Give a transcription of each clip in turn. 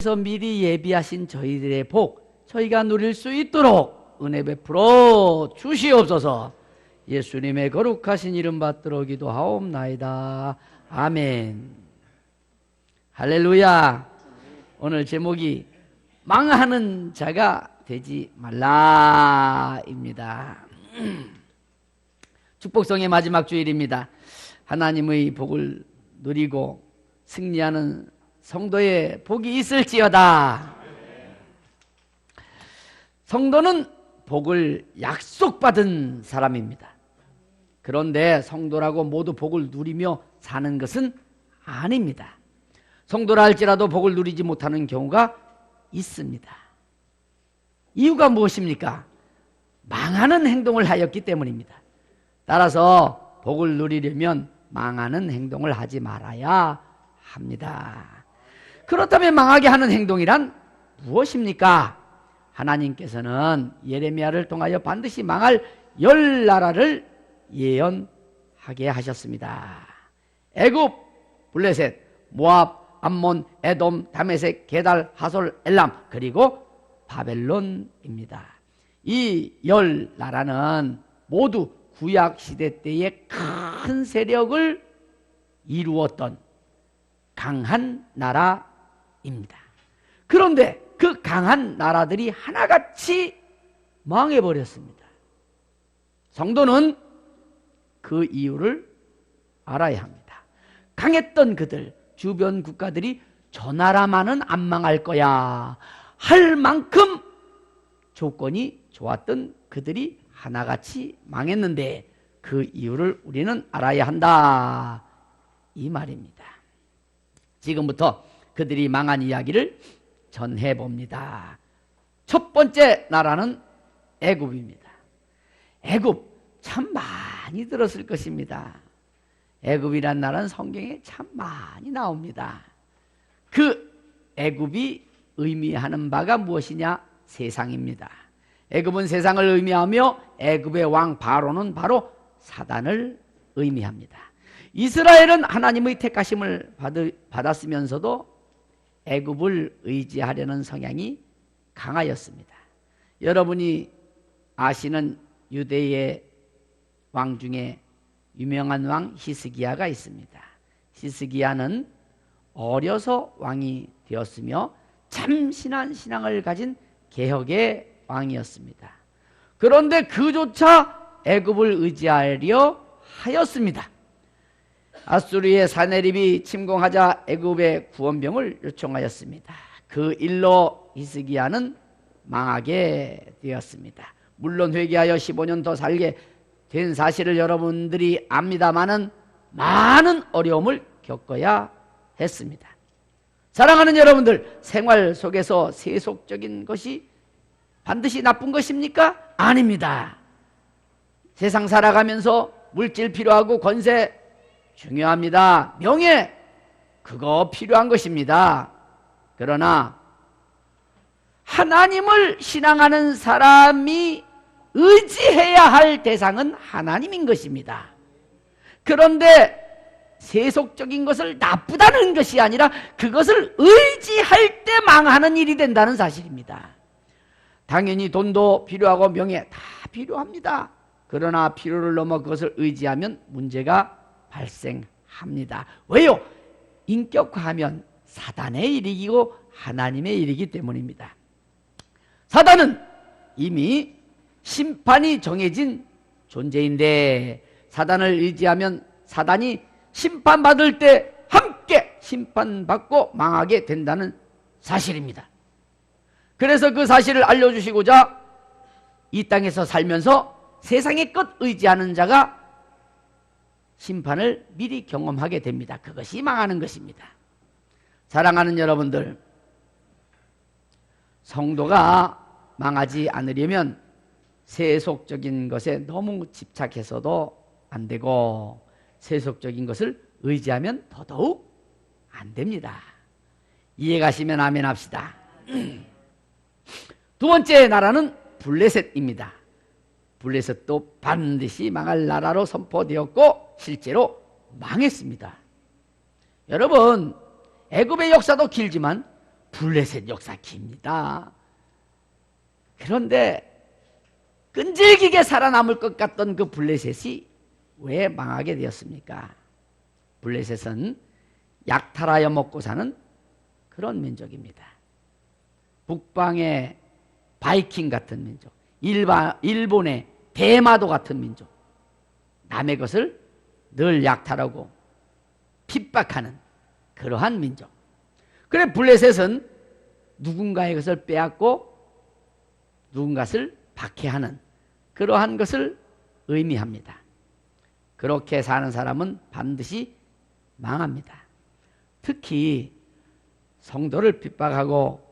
그래서 미리 예비하신 저희들의 복 저희가 누릴 수 있도록 은혜 베풀어 주시옵소서. 예수님의 거룩하신 이름 받들어 기도하옵나이다. 아멘. 할렐루야. 오늘 제목이 망하는 자가 되지 말라입니다. 축복성의 마지막 주일입니다. 하나님의 복을 누리고 승리하는 성도의 복이 있을지어다. 성도는 복을 약속받은 사람입니다. 그런데 성도라고 모두 복을 누리며 사는 것은 아닙니다. 성도라 할지라도 복을 누리지 못하는 경우가 있습니다. 이유가 무엇입니까? 망하는 행동을 하였기 때문입니다. 따라서 복을 누리려면 망하는 행동을 하지 말아야 합니다. 그렇다면 망하게 하는 행동이란 무엇입니까? 하나님께서는 예레미야를 통하여 반드시 망할 10나라를 예언하게 하셨습니다. 애굽, 블레셋, 모압, 암몬, 에돔, 다메섹, 게달, 하솔, 엘람, 그리고 바벨론입니다. 이 10나라는 모두 구약시대 때의 큰 세력을 이루었던 강한 나라입니다. 그런데 그 강한 나라들이 하나같이 망해버렸습니다. 성도는 그 이유를 알아야 합니다. 강했던 그들, 주변 국가들이 저 나라만은 안 망할 거야 할 만큼 조건이 좋았던 그들이 하나같이 망했는데 그 이유를 우리는 알아야 한다 이 말입니다. 지금부터 그들이 망한 이야기를 전해봅니다. 첫 번째 나라는 애굽입니다. 애굽 참 많이 들었을 것입니다. 애굽이란 나라는 성경에 참 많이 나옵니다. 그 애굽이 의미하는 바가 무엇이냐? 세상입니다. 애굽은 세상을 의미하며 애굽의 왕 바로는 바로 사단을 의미합니다. 이스라엘은 하나님의 택하심을 받았으면서도 애굽을 의지하려는 성향이 강하였습니다. 여러분이 아시는 유대의 왕 중에 유명한 왕 히스기야가 있습니다. 히스기야는 어려서 왕이 되었으며 참신한 신앙을 가진 개혁의 왕이었습니다. 그런데 그조차 애굽을 의지하려 하였습니다. 아수르의 사네립이 침공하자 애굽의 구원병을 요청하였습니다. 그 일로 히스기야는 망하게 되었습니다. 물론 회개하여 15년 더 살게 된 사실을 여러분들이 압니다마는 많은 어려움을 겪어야 했습니다. 사랑하는 여러분들, 생활 속에서 세속적인 것이 반드시 나쁜 것입니까? 아닙니다. 세상 살아가면서 물질 필요하고 권세 중요합니다. 명예 그거 필요한 것입니다. 그러나 하나님을 신앙하는 사람이 의지해야 할 대상은 하나님인 것입니다. 그런데 세속적인 것을 나쁘다는 것이 아니라 그것을 의지할 때 망하는 일이 된다는 사실입니다. 당연히 돈도 필요하고 명예 다 필요합니다. 그러나 필요를 넘어 그것을 의지하면 문제가 발생합니다. 왜요? 인격화하면 사단의 일이고 하나님의 일이기 때문입니다. 사단은 이미 심판이 정해진 존재인데 사단을 의지하면 사단이 심판받을 때 함께 심판받고 망하게 된다는 사실입니다. 그래서 그 사실을 알려주시고자 이 땅에서 살면서 세상의 것 의지하는 자가 심판을 미리 경험하게 됩니다. 그것이 망하는 것입니다. 사랑하는 여러분들, 성도가 망하지 않으려면 세속적인 것에 너무 집착해서도 안 되고 세속적인 것을 의지하면 더더욱 안 됩니다. 이해가시면 아멘 합시다. 두 번째 나라는 블레셋입니다. 블레셋도 반드시 망할 나라로 선포되었고 실제로 망했습니다. 여러분, 애굽의 역사도 길지만 블레셋 역사 깁니다. 그런데 끈질기게 살아남을 것 같던 그 블레셋이 왜 망하게 되었습니까? 블레셋은 약탈하여 먹고 사는 그런 민족입니다. 북방의 바이킹 같은 민족, 일본의 대마도 같은 민족, 남의 것을 늘 약탈하고 핍박하는 그러한 민족. 그래 블레셋은 누군가의 것을 빼앗고 누군가를 박해하는 그러한 것을 의미합니다. 그렇게 사는 사람은 반드시 망합니다. 특히 성도를 핍박하고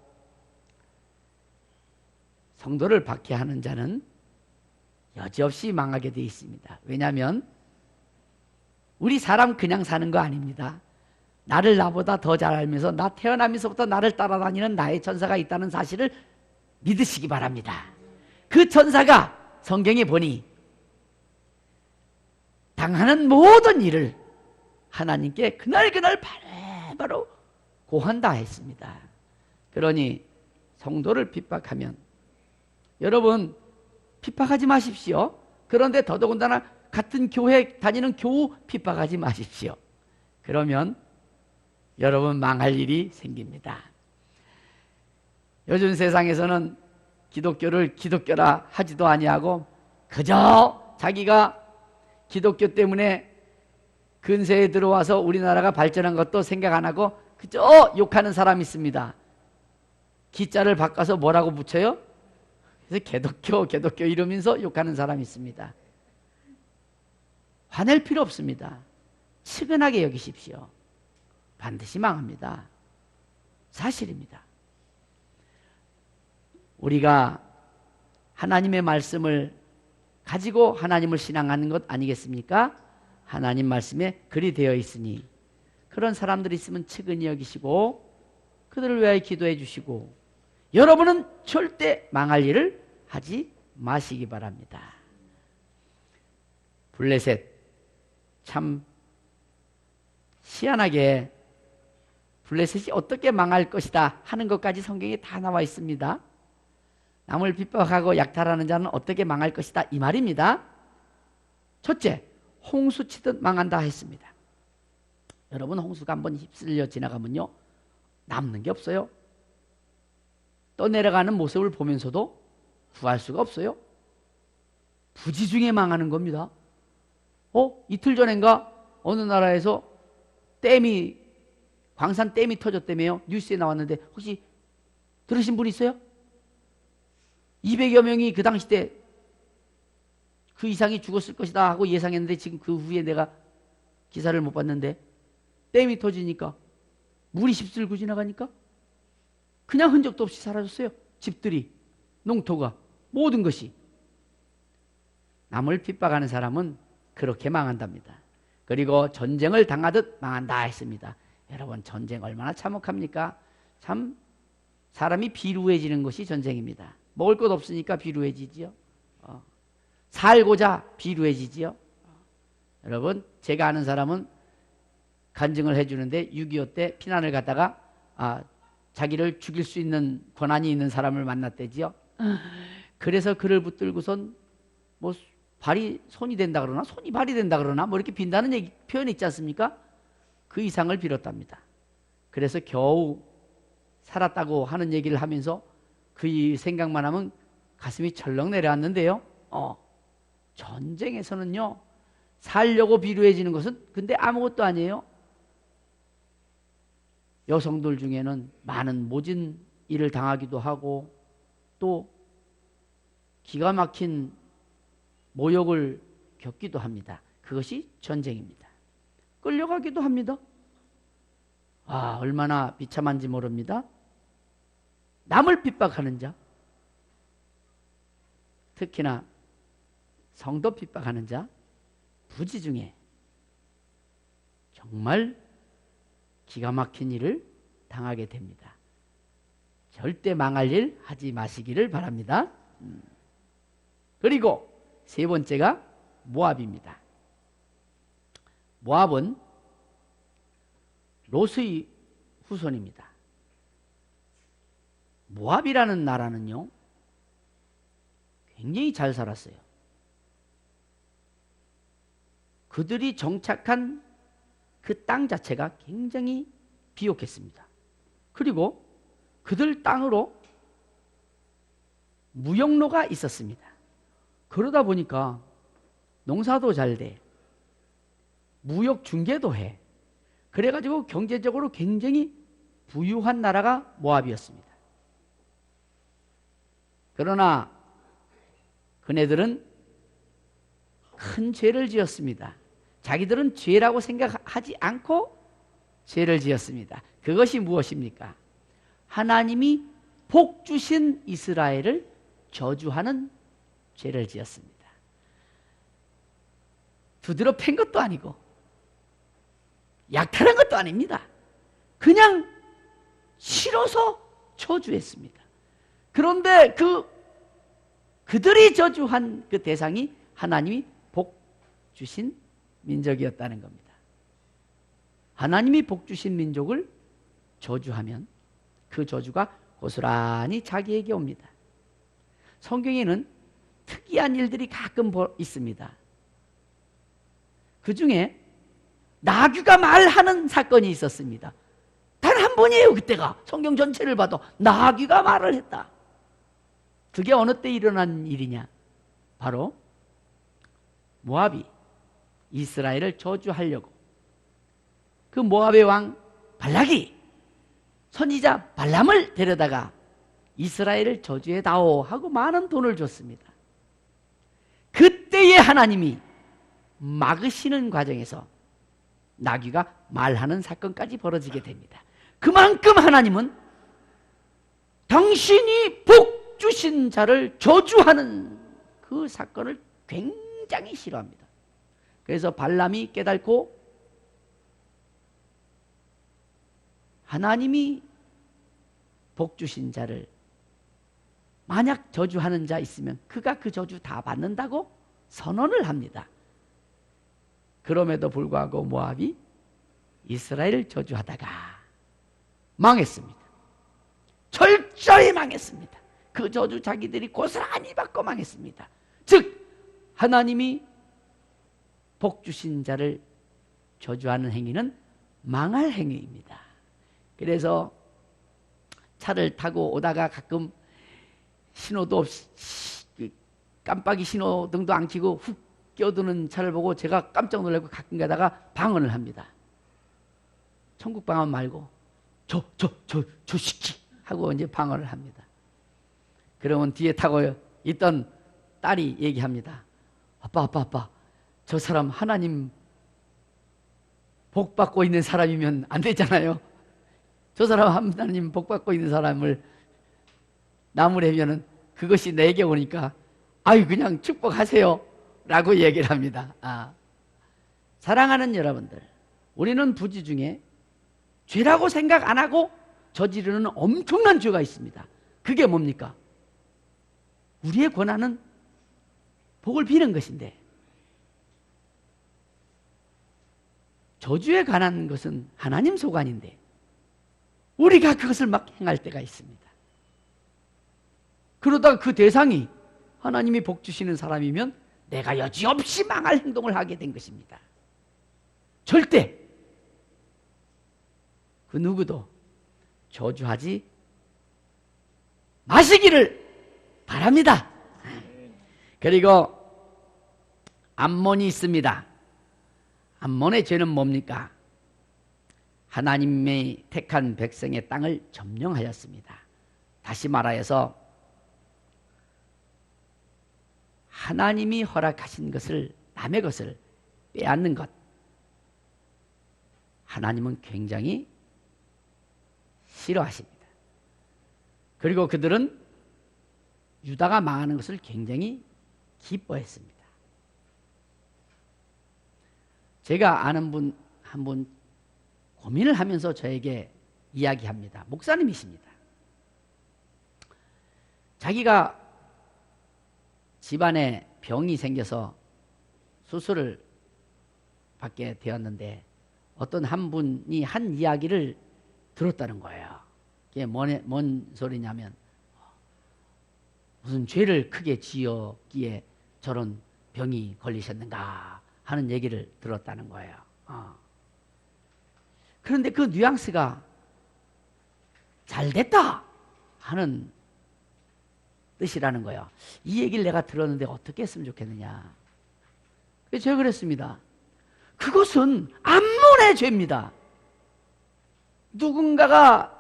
성도를 박해하는 자는 여지없이 망하게 되어 있습니다. 왜냐하면 우리 사람 그냥 사는 거 아닙니다. 나를 나보다 더 잘 알면서 나 태어나면서부터 나를 따라다니는 나의 천사가 있다는 사실을 믿으시기 바랍니다. 그 천사가 성경에 보니 당하는 모든 일을 하나님께 그날그날 바로 고한다 했습니다. 그러니 성도를 핍박하면 여러분 핍박하지 마십시오. 그런데 더더군다나 같은 교회 다니는 교우 핍박하지 마십시오. 그러면 여러분 망할 일이 생깁니다. 요즘 세상에서는 기독교를 기독교라 하지도 아니하고 그저 자기가 기독교 때문에 근세에 들어와서 우리나라가 발전한 것도 생각 안 하고 그저 욕하는 사람이 있습니다. 기자를 바꿔서 뭐라고 붙여요? 그래서 기독교 이러면서 욕하는 사람이 있습니다. 화낼 필요 없습니다. 측은하게 여기십시오. 반드시 망합니다. 사실입니다. 우리가 하나님의 말씀을 가지고 하나님을 신앙하는 것 아니겠습니까? 하나님 말씀에 글이 되어 있으니 그런 사람들이 있으면 측은히 여기시고 그들을 위하여 기도해 주시고 여러분은 절대 망할 일을 하지 마시기 바랍니다. 블레셋 참 희한하게 블레셋이 어떻게 망할 것이다 하는 것까지 성경에 다 나와 있습니다. 남을 핍박하고 약탈하는 자는 어떻게 망할 것이다 이 말입니다. 첫째, 홍수 치듯 망한다 했습니다. 여러분 홍수가 한번 휩쓸려 지나가면요 남는 게 없어요. 떠내려가는 모습을 보면서도 구할 수가 없어요. 부지 중에 망하는 겁니다. 이틀 전인가 어느 나라에서 광산 댐이 터졌다며요. 뉴스에 나왔는데 혹시 들으신 분 있어요? 200여 명이 그 당시 때 그 이상이 죽었을 것이다 하고 예상했는데 지금 그 후에 내가 기사를 못 봤는데 댐이 터지니까 물이 휩쓸고 지나가니까 그냥 흔적도 없이 사라졌어요. 집들이, 농토가, 모든 것이. 남을 핍박하는 사람은 그렇게 망한답니다. 그리고 전쟁을 당하듯 망한다 했습니다. 여러분 전쟁 얼마나 참혹합니까? 참 사람이 비루해지는 것이 전쟁입니다. 먹을 것 없으니까 비루해지지요. 살고자 비루해지지요. 여러분 제가 아는 사람은 간증을 해주는데 6.25 때 피난을 갔다가 자기를 죽일 수 있는 권한이 있는 사람을 만났대지요. 그래서 그를 붙들고선 뭐 발이 손이 된다 그러나 손이 발이 된다 그러나 뭐 이렇게 빈다는 표현이 있지 않습니까? 그 이상을 빌었답니다. 그래서 겨우 살았다고 하는 얘기를 하면서 그 생각만 하면 가슴이 철렁 내려왔는데요. 전쟁에서는요 살려고 비루해지는 것은 근데 아무것도 아니에요. 여성들 중에는 많은 모진 일을 당하기도 하고 또 기가 막힌 모욕을 겪기도 합니다. 그것이 전쟁입니다. 끌려가기도 합니다. 얼마나 비참한지 모릅니다. 남을 핍박하는 자, 특히나 성도 핍박하는 자, 부지 중에 정말 기가 막힌 일을 당하게 됩니다. 절대 망할 일 하지 마시기를 바랍니다. 그리고 세 번째가 모압입니다. 모압은 롯의 후손입니다. 모압이라는 나라는요, 굉장히 잘 살았어요. 그들이 정착한 그 땅 자체가 굉장히 비옥했습니다. 그리고 그들 땅으로 무역로가 있었습니다. 그러다 보니까 농사도 잘 돼, 무역 중개도 해. 그래가지고 경제적으로 굉장히 부유한 나라가 모압이었습니다. 그러나 그네들은 큰 죄를 지었습니다. 자기들은 죄라고 생각하지 않고 죄를 지었습니다. 그것이 무엇입니까? 하나님이 복 주신 이스라엘을 저주하는 죄를 지었습니다. 두드러 팬 것도 아니고 약탈한 것도 아닙니다. 그냥 싫어서 저주했습니다. 그런데 그들이 저주한 그 대상이 하나님이 복 주신 민족이었다는 겁니다. 하나님이 복 주신 민족을 저주하면 그 저주가 고스란히 자기에게 옵니다. 성경에는 특이한 일들이 가끔 있습니다. 그 중에 나귀가 말하는 사건이 있었습니다. 단 한 번이에요. 그때가 성경 전체를 봐도 나귀가 말을 했다. 그게 어느 때 일어난 일이냐? 바로 모압이 이스라엘을 저주하려고 그 모압의 왕 발락이 선지자 발람을 데려다가 이스라엘을 저주해다오 하고 많은 돈을 줬습니다. 그때에 하나님이 막으시는 과정에서 나귀가 말하는 사건까지 벌어지게 됩니다. 그만큼 하나님은 당신이 복 주신 자를 저주하는 그 사건을 굉장히 싫어합니다. 그래서 발람이 깨닫고 하나님이 복 주신 자를 만약 저주하는 자 있으면 그가 그 저주 다 받는다고 선언을 합니다. 그럼에도 불구하고 모압이 이스라엘을 저주하다가 망했습니다. 철저히 망했습니다. 그 저주 자기들이 고스란히 받고 망했습니다. 즉 하나님이 복 주신 자를 저주하는 행위는 망할 행위입니다. 그래서 차를 타고 오다가 가끔 신호도 없이 깜빡이 신호등도 안 켜고 훅 끼어드는 차를 보고 제가 깜짝 놀라고 가끔 가다가 방언을 합니다. 천국 방언 말고 저 시키 하고 이제 방언을 합니다. 그러면 뒤에 타고 있던 딸이 얘기합니다. 아빠 저 사람 하나님 복 받고 있는 사람이면 안 되잖아요. 저 사람 하나님 복 받고 있는 사람을 나무래면은 그것이 내게 오니까 아유 그냥 축복하세요 라고 얘기를 합니다. 사랑하는 여러분들, 우리는 부지 중에 죄라고 생각 안 하고 저지르는 엄청난 죄가 있습니다. 그게 뭡니까? 우리의 권한은 복을 비는 것인데 저주에 관한 것은 하나님 소관인데 우리가 그것을 막 행할 때가 있습니다. 그러다가 그 대상이 하나님이 복 주시는 사람이면 내가 여지없이 망할 행동을 하게 된 것입니다. 절대 그 누구도 저주하지 마시기를 바랍니다. 그리고 암몬이 있습니다. 암몬의 죄는 뭡니까? 하나님의 택한 백성의 땅을 점령하였습니다. 다시 말하여서 하나님이 허락하신 것을, 남의 것을 빼앗는 것, 하나님은 굉장히 싫어하십니다. 그리고 그들은 유다가 망하는 것을 굉장히 기뻐했습니다. 제가 아는 분 한 분 고민을 하면서 저에게 이야기합니다. 목사님이십니다. 자기가 집안에 병이 생겨서 수술을 받게 되었는데 어떤 한 분이 한 이야기를 들었다는 거예요. 그게 뭔 소리냐면 무슨 죄를 크게 지었기에 저런 병이 걸리셨는가 하는 얘기를 들었다는 거예요. 그런데 그 뉘앙스가 잘 됐다 하는 뜻이라는 거예요. 이 얘기를 내가 들었는데 어떻게 했으면 좋겠느냐. 그래서 제가 그랬습니다. 그것은 암문의 죄입니다. 누군가가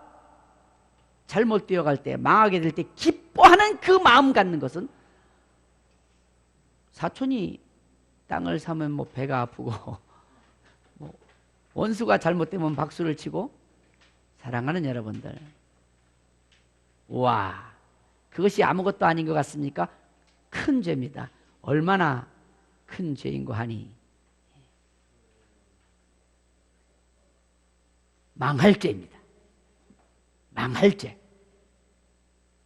잘못 되어갈 때, 망하게 될 때 기뻐하는 그 마음 갖는 것은, 사촌이 땅을 사면 뭐 배가 아프고 뭐 원수가 잘못되면 박수를 치고, 사랑하는 여러분들, 와, 그것이 아무것도 아닌 것 같습니까? 큰 죄입니다. 얼마나 큰 죄인고 하니 망할 죄입니다. 망할 죄.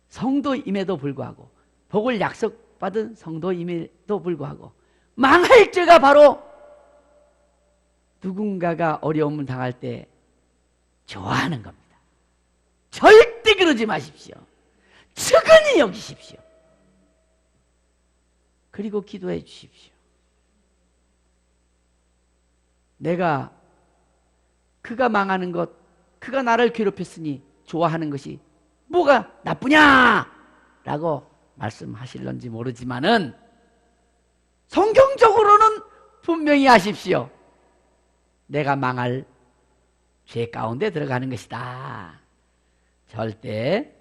성도임에도 불구하고, 복을 약속받은 성도임에도 불구하고 망할 죄가 바로 누군가가 어려움을 당할 때 좋아하는 겁니다. 절대 그러지 마십시오. 측은히 여기십시오. 그리고 기도해 주십시오. 내가 그가 망하는 것, 그가 나를 괴롭혔으니 좋아하는 것이 뭐가 나쁘냐? 라고 말씀하실런지 모르지만은 성경적으로는 분명히 아십시오. 내가 망할 죄 가운데 들어가는 것이다. 절대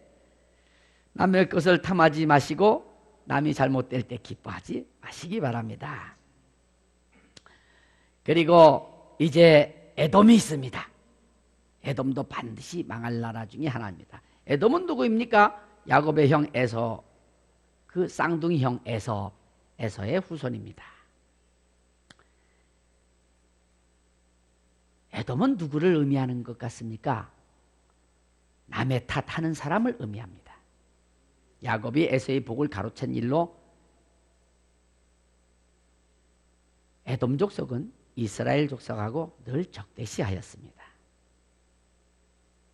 남의 것을 탐하지 마시고 남이 잘못될 때 기뻐하지 마시기 바랍니다. 그리고 이제 에돔이 있습니다. 에돔도 반드시 망할 나라 중에 하나입니다. 에돔은 누구입니까? 야곱의 형 에서, 그 쌍둥이 형 에서의 후손입니다. 에돔은 누구를 의미하는 것 같습니까? 남의 탓하는 사람을 의미합니다. 야곱이 에서의 복을 가로챈 일로 에돔 족속은 이스라엘 족속하고 늘 적대시하였습니다.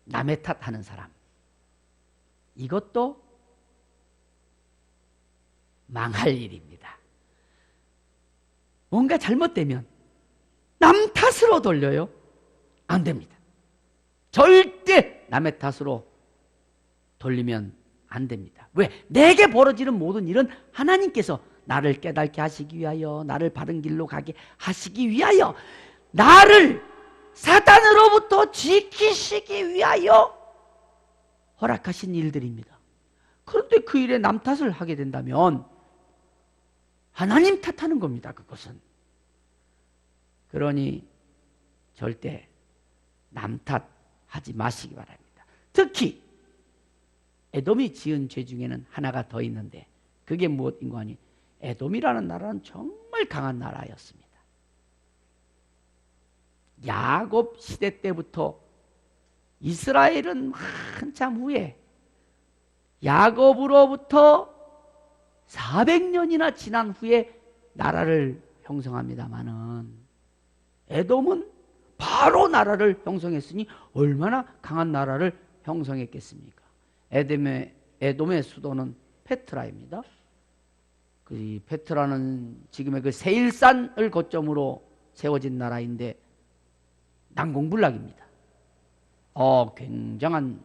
남의 탓하는 사람, 이것도 망할 일입니다. 뭔가 잘못되면 남 탓으로 돌려요? 안 됩니다. 절대 남의 탓으로 돌리면 안 됩니다. 왜? 내게 벌어지는 모든 일은 하나님께서 나를 깨닫게 하시기 위하여, 나를 바른 길로 가게 하시기 위하여, 나를 사단으로부터 지키시기 위하여 허락하신 일들입니다. 그런데 그 일에 남 탓을 하게 된다면 하나님 탓하는 겁니다. 그것은. 그러니 절대 남 탓하지 마시기 바랍니다. 특히 에돔이 지은 죄 중에는 하나가 더 있는데, 그게 무엇인가 하니 에돔이라는 나라는 정말 강한 나라였습니다. 야곱 시대 때부터 이스라엘은 한참 후에 야곱으로부터 400년이나 지난 후에 나라를 형성합니다마는, 에돔은 바로 나라를 형성했으니 얼마나 강한 나라를 형성했겠습니까? 에돔의 수도는 페트라입니다. 그 페트라는 지금의 그 세일산을 거점으로 세워진 나라인데 난공불락입니다. 굉장한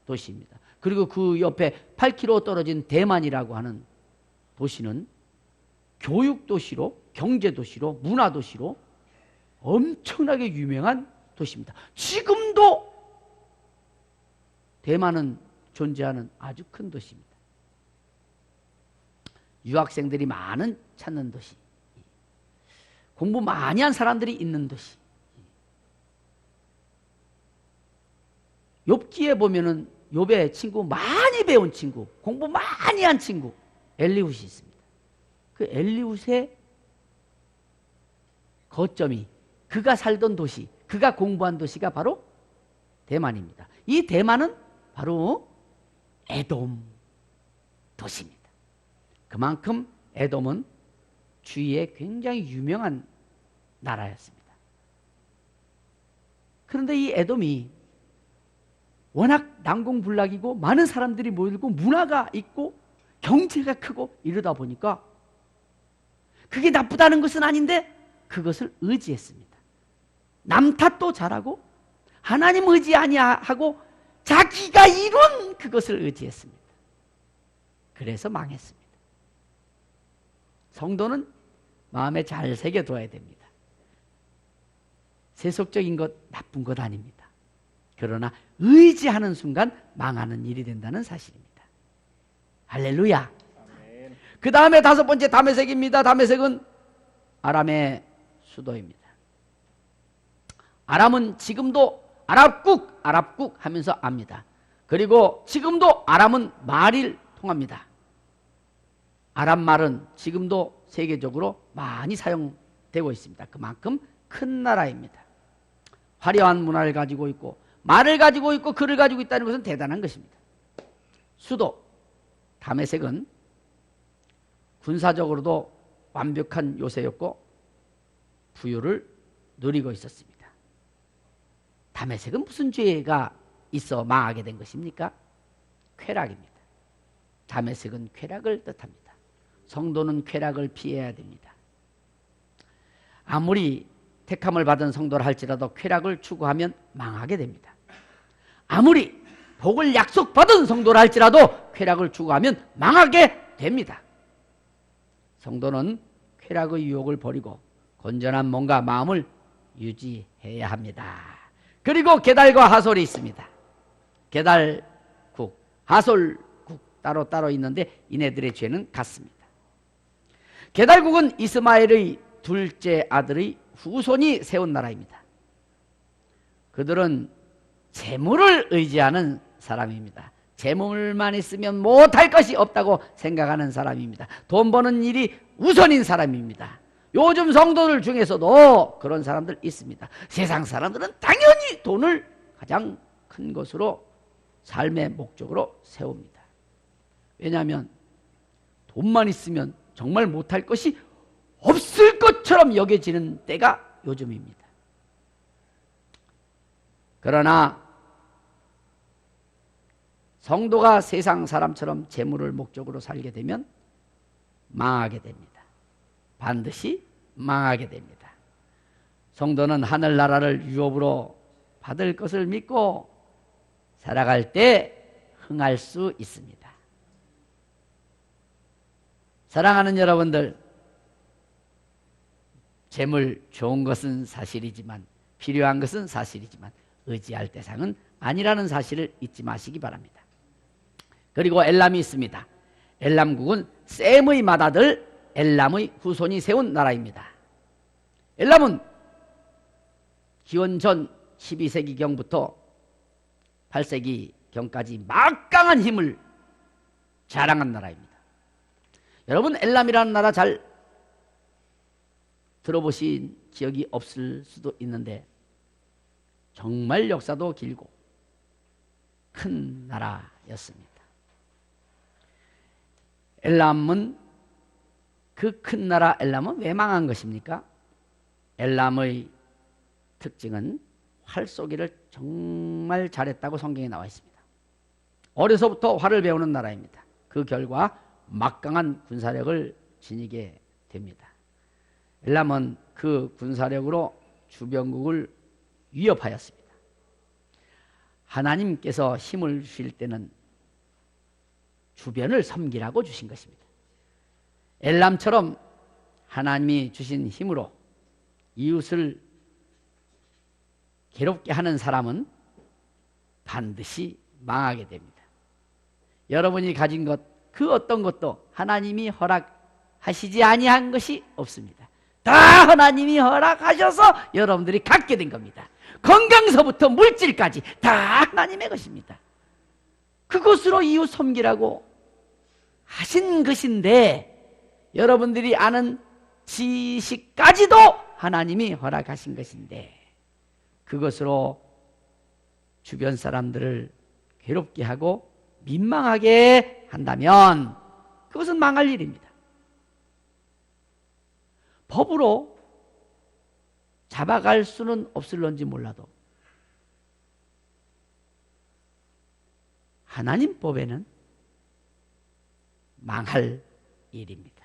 도시입니다. 그리고 그 옆에 8km 떨어진 대만이라고 하는 도시는 교육도시로, 경제도시로, 문화도시로 엄청나게 유명한 도시입니다. 지금도 대만은 존재하는 아주 큰 도시입니다. 유학생들이 많은 찾는 도시, 공부 많이 한 사람들이 있는 도시. 욥기에 보면은 욥의 친구, 많이 배운 친구, 공부 많이 한 친구 엘리훗이 있습니다. 그 엘리훗의 거점이, 그가 살던 도시, 그가 공부한 도시가 바로 대만입니다. 이 대만은 바로 에돔 도시입니다. 그만큼 에돔은 주위에 굉장히 유명한 나라였습니다. 그런데 이 에돔이 워낙 난공불락이고 많은 사람들이 모이고 문화가 있고 형체가 크고 이러다 보니까 그게 나쁘다는 것은 아닌데 그것을 의지했습니다. 남 탓도 잘하고 하나님 의지 아니하고 자기가 이룬 그것을 의지했습니다. 그래서 망했습니다. 성도는 마음에 잘 새겨둬야 됩니다. 세속적인 것 나쁜 것 아닙니다. 그러나 의지하는 순간 망하는 일이 된다는 사실입니다. 할렐루야. 그 다음에 다섯 번째 다메섹입니다. 다메섹은 아람의 수도입니다. 아람은 지금도 아랍국 하면서 압니다. 그리고 지금도 아람은 말을 통합니다. 아람 말은 지금도 세계적으로 많이 사용되고 있습니다. 그만큼 큰 나라입니다. 화려한 문화를 가지고 있고 말을 가지고 있고 글을 가지고 있다는 것은 대단한 것입니다. 수도 다메섹은 군사적으로도 완벽한 요새였고 부유를 누리고 있었습니다. 다메섹은 무슨 죄가 있어 망하게 된 것입니까? 쾌락입니다. 다메섹은 쾌락을 뜻합니다. 성도는 쾌락을 피해야 됩니다. 아무리 택함을 받은 성도라 할지라도 쾌락을 추구하면 망하게 됩니다. 아무리 복을 약속받은 성도라 할지라도 쾌락을 추구하면 망하게 됩니다. 성도는 쾌락의 유혹을 버리고 건전한 몸과 마음을 유지해야 합니다. 그리고 게달과 하솔이 있습니다. 게달국, 하솔국 따로 있는데 이네들의 죄는 같습니다. 게달국은 이스마엘의 둘째 아들의 후손이 세운 나라입니다. 그들은 재물을 의지하는 사람입니다. 재물만 있으면 못할 것이 없다고 생각하는 사람입니다. 돈 버는 일이 우선인 사람입니다. 요즘 성도들 중에서도 그런 사람들 있습니다. 세상 사람들은 당연히 돈을 가장 큰 것으로 삶의 목적으로 세웁니다. 왜냐하면 돈만 있으면 정말 못할 것이 없을 것처럼 여겨지는 때가 요즘입니다. 그러나 성도가 세상 사람처럼 재물을 목적으로 살게 되면 망하게 됩니다. 반드시 망하게 됩니다. 성도는 하늘나라를 유업으로 받을 것을 믿고 살아갈 때 흥할 수 있습니다. 사랑하는 여러분들, 재물 좋은 것은 사실이지만 필요한 것은 사실이지만 의지할 대상은 아니라는 사실을 잊지 마시기 바랍니다. 그리고 엘람이 있습니다. 엘람국은 셈의 맏아들 엘람의 후손이 세운 나라입니다. 엘람은 기원전 12세기경부터 8세기경까지 막강한 힘을 자랑한 나라입니다. 여러분 엘람이라는 나라 잘 들어보신 기억이 없을 수도 있는데 정말 역사도 길고 큰 나라였습니다. 엘람은 그 큰 나라 엘람은 왜 망한 것입니까? 엘람의 특징은 활 쏘기를 정말 잘했다고 성경에 나와 있습니다. 어려서부터 활을 배우는 나라입니다. 그 결과 막강한 군사력을 지니게 됩니다. 엘람은 그 군사력으로 주변국을 위협하였습니다. 하나님께서 힘을 주실 때는 주변을 섬기라고 주신 것입니다. 엘람처럼 하나님이 주신 힘으로 이웃을 괴롭게 하는 사람은 반드시 망하게 됩니다. 여러분이 가진 것, 그 어떤 것도 하나님이 허락하시지 아니한 것이 없습니다. 다 하나님이 허락하셔서 여러분들이 갖게 된 겁니다. 건강서부터 물질까지 다 하나님의 것입니다. 그것으로 이웃 섬기라고 하신 것인데 여러분들이 아는 지식까지도 하나님이 허락하신 것인데 그것으로 주변 사람들을 괴롭게 하고 민망하게 한다면 그것은 망할 일입니다. 법으로 잡아갈 수는 없을런지 몰라도 하나님 법에는 망할 일입니다.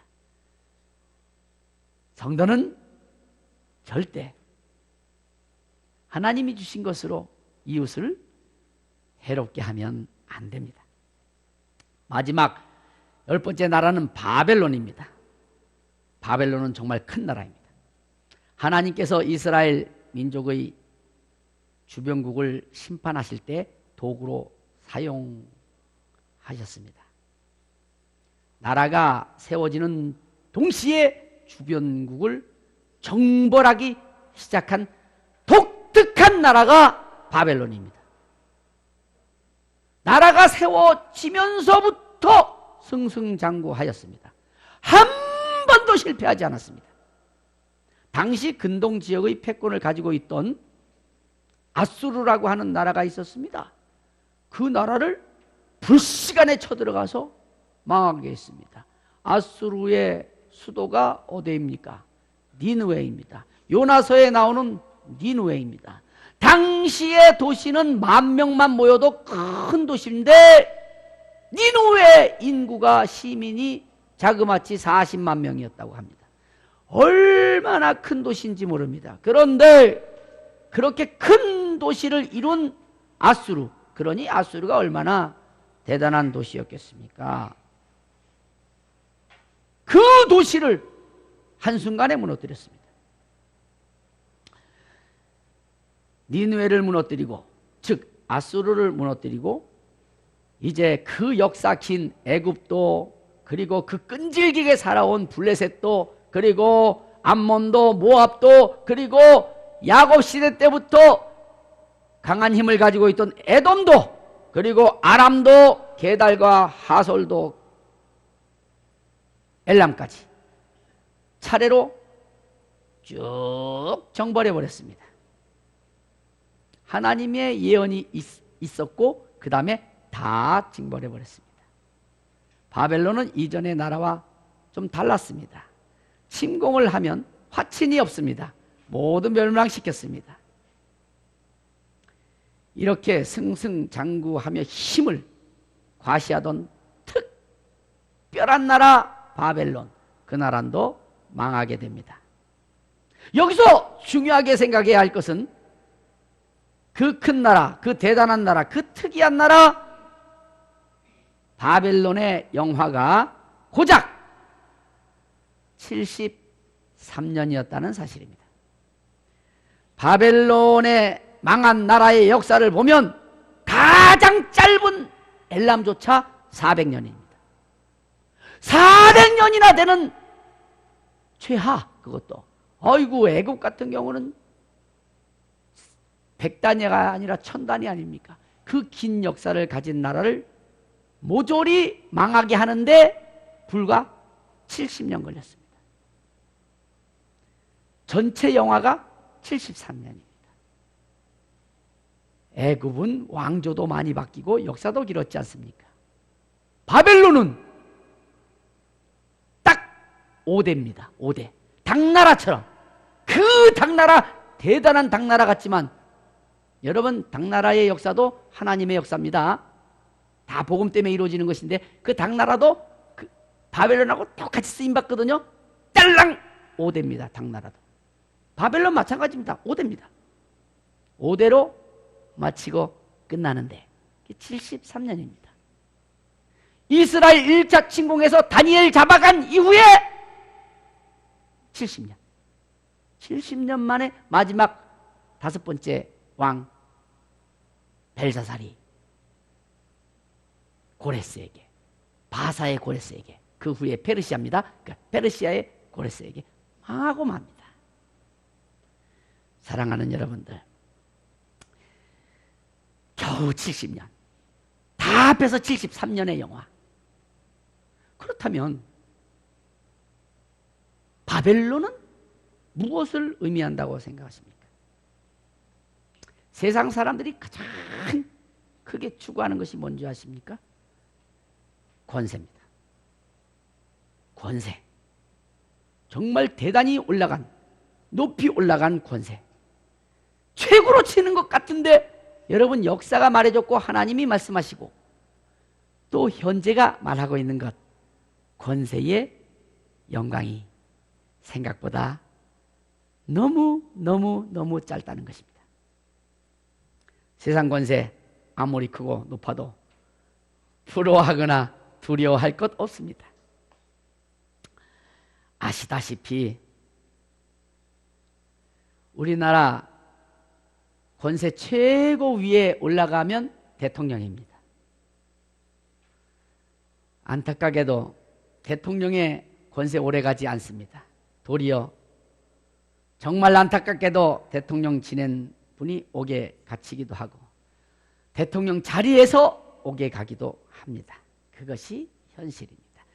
성도는 절대 하나님이 주신 것으로 이웃을 해롭게 하면 안 됩니다. 마지막 10번째 나라는 바벨론입니다. 바벨론은 정말 큰 나라입니다. 하나님께서 이스라엘 민족의 주변국을 심판하실 때 도구로 사용하셨습니다. 나라가 세워지는 동시에 주변국을 정벌하기 시작한 독특한 나라가 바벨론입니다. 나라가 세워지면서부터 승승장구하였습니다. 한 번도 실패하지 않았습니다. 당시 근동 지역의 패권을 가지고 있던 아수르라고 하는 나라가 있었습니다. 그 나라를 불시간에 쳐들어가서 망하게 했습니다. 아수르의 수도가 어디입니까? 니느웨입니다. 요나서에 나오는 니느웨입니다. 당시의 도시는 10,000명만 모여도 큰 도시인데 니느웨 인구가 시민이 자그마치 40만 명이었다고 합니다. 얼마나 큰 도시인지 모릅니다. 그런데 그렇게 큰 도시를 이룬 아수르, 그러니 아수르가 얼마나 대단한 도시였겠습니까? 그 도시를 한순간에 무너뜨렸습니다. 니느웨를 무너뜨리고, 즉 아수르를 무너뜨리고, 이제 그 역사 긴 애굽도, 그리고 그 끈질기게 살아온 블레셋도, 그리고 암몬도, 모압도, 그리고 야곱 시대 때부터 강한 힘을 가지고 있던 에돔도, 그리고 아람도, 게달과 하솔도, 엘람까지 차례로 쭉 정벌해 버렸습니다. 하나님의 예언이 있었고 그 다음에 다 징벌해 버렸습니다. 바벨론은 이전의 나라와 좀 달랐습니다. 침공을 하면 화친이 없습니다. 모두 멸망시켰습니다. 이렇게 승승장구하며 힘을 과시하던 특별한 나라 바벨론, 그 나라도 망하게 됩니다. 여기서 중요하게 생각해야 할 것은 그 큰 나라, 그 대단한 나라, 그 특이한 나라 바벨론의 영화가 고작 73년이었다는 사실입니다. 바벨론의 망한 나라의 역사를 보면 가장 짧은 엘람조차 400년입니다. 400년이나 되는 최하, 그것도. 어이구, 애굽 같은 경우는 100단위가 아니라 1000단위 아닙니까? 그 긴 역사를 가진 나라를 모조리 망하게 하는데 불과 70년 걸렸습니다. 전체 영화가 73년입니다. 애굽은 왕조도 많이 바뀌고 역사도 길었지 않습니까? 바벨론은 딱 5대입니다. 5대. 당나라처럼. 그 당나라, 대단한 당나라 같지만 여러분, 당나라의 역사도 하나님의 역사입니다. 다 복음 때문에 이루어지는 것인데 그 당나라도 그 바벨론하고 똑같이 쓰임받거든요. 딸랑 5대입니다. 당나라도. 바벨론 마찬가지입니다. 5대입니다. 5대로 마치고 끝나는데 73년입니다. 이스라엘 1차 침공에서 다니엘 잡아간 이후에 70년. 70년 만에 마지막 5번째 왕 벨사살이 고레스에게, 바사의 고레스에게, 그 후에 페르시아입니다. 그러니까 페르시아의 고레스에게 망하고 맙니다. 사랑하는 여러분들, 겨우 70년, 다 합해서 73년의 영화. 그렇다면 바벨론은 무엇을 의미한다고 생각하십니까? 세상 사람들이 가장 크게 추구하는 것이 뭔지 아십니까? 권세입니다. 권세. 정말 대단히 올라간, 높이 올라간 권세. 최고로 치는 것 같은데 여러분, 역사가 말해줬고 하나님이 말씀하시고 또 현재가 말하고 있는 것, 권세의 영광이 생각보다 너무 짧다는 것입니다. 세상 권세 아무리 크고 높아도 부러워하거나 두려워할 것 없습니다. 아시다시피 우리나라 권세 최고 위에 올라가면 대통령입니다. 안타깝게도 대통령의 권세 오래가지 않습니다. 도리어 정말 안타깝게도 대통령 지낸 분이 옥에 갇히기도 하고 대통령 자리에서 옥에 가기도 합니다. 그것이 현실입니다.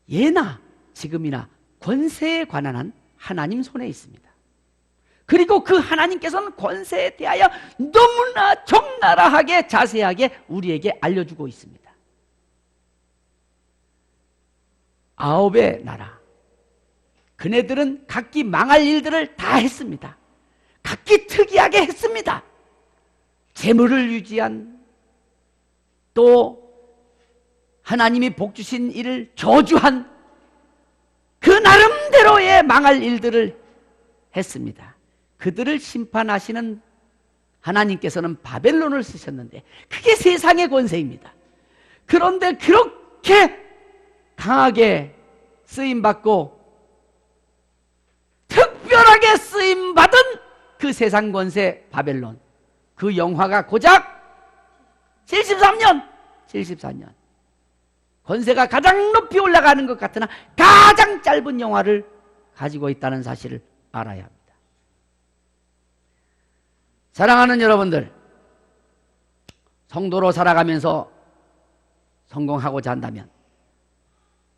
예나 지금이나 권세에 관한 한 하나님 손에 있습니다. 그리고 그 하나님께서는 권세에 대하여 너무나 적나라하게 자세하게 우리에게 알려주고 있습니다. 9의 나라, 그네들은 각기 망할 일들을 다 했습니다. 각기 특이하게 했습니다. 재물을 유지한, 또 하나님이 복 주신 일을 저주한 그 나름대로의 망할 일들을 했습니다. 그들을 심판하시는 하나님께서는 바벨론을 쓰셨는데 그게 세상의 권세입니다. 그런데 그렇게 강하게 쓰임받고 특별하게 쓰임받은 그 세상 권세 바벨론, 그 영화가 고작 74년 권세가 가장 높이 올라가는 것 같으나 가장 짧은 영화를 가지고 있다는 사실을 알아야 합니다. 사랑하는 여러분들, 성도로 살아가면서 성공하고자 한다면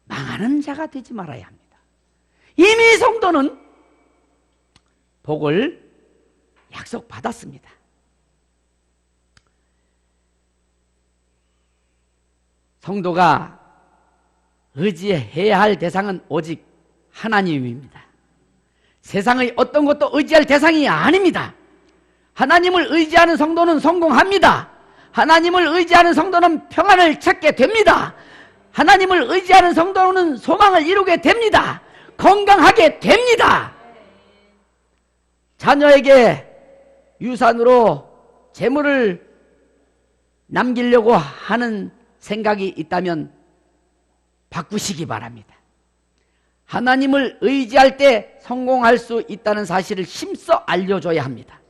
망하는 자가 되지 말아야 합니다. 이미 성도는 복을 약속받았습니다. 성도가 의지해야 할 대상은 오직 하나님입니다. 세상의 어떤 것도 의지할 대상이 아닙니다. 하나님을 의지하는 성도는 성공합니다. 하나님을 의지하는 성도는 평안을 찾게 됩니다. 하나님을 의지하는 성도는 소망을 이루게 됩니다. 건강하게 됩니다. 자녀에게 유산으로 재물을 남기려고 하는 생각이 있다면 바꾸시기 바랍니다. 하나님을 의지할 때 성공할 수 있다는 사실을 힘써 알려줘야 합니다.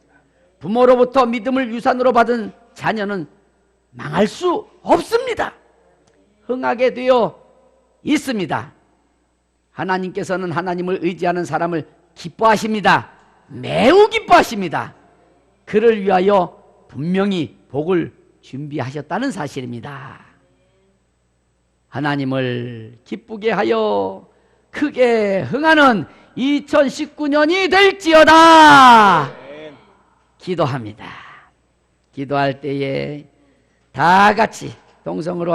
부모로부터 믿음을 유산으로 받은 자녀는 망할 수 없습니다. 흥하게 되어 있습니다. 하나님께서는 하나님을 의지하는 사람을 기뻐하십니다. 매우 기뻐하십니다. 그를 위하여 분명히 복을 준비하셨다는 사실입니다. 하나님을 기쁘게 하여 크게 흥하는 2019년이 될지어다. 기도합니다. 기도할 때에 다 같이 동성으로